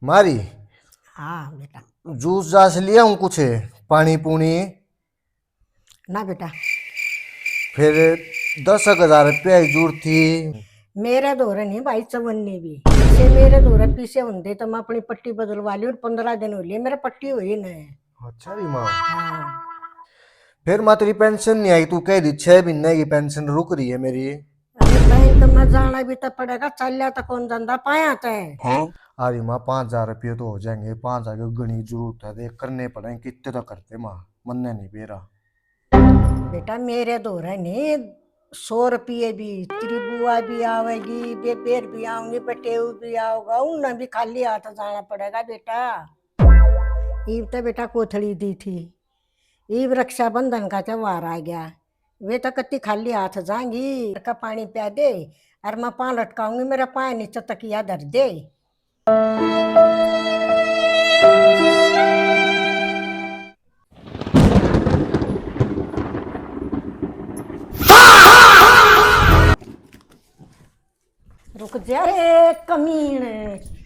मारी हाँ बेटा। जूस जास लिया हूँ कुछ पानी पुनी। ना बेटा। फिर 10,000 रुपया की जरूरत थी। मेरे दौरे नहीं भाई चवन्नी भी पीछे मेरे दौरे पीछे होंगे तो मैं अपनी पट्टी बदलवा ली और 15 दिन हो लिए मेरा पट्टी हुई न। अच्छा री माँ। हाँ। फिर माँ तेरी पेंशन नहीं आई, तू कह दी 6 महीने की पेंशन रुक रही है मेरी। अरे बैंक में जाना भी तो पड़ेगा, चलिया तो कौन धंधा पाया तय। अरे माँ 5,000 रुपये तो हो जाएंगे, 5,000 की गणी जरूरत है, देख करने पड़ेंगे, कितने तो करते माँ, मन नहीं बेरा। बेटा मेरे दौरे नहीं 100 रुपये भी, तेरी बुआ भी आवेगी, बेबेर भी आऊंगी, बटेऊ भी आओगा, उन्हें भी खाली हाथ जाना पड़ेगा बेटा। ईब तो बेटा कोथड़ी दी थी, ईब रक्षाबंधन का त्योहार आ गया, वे तो कत्ती खाली हाथ जाएंगी का पानी पिया दे और मैं पाँव लटकाऊंगी, मेरा पाँव नीचे तकिया धर दे। रुक जा रे कमीने।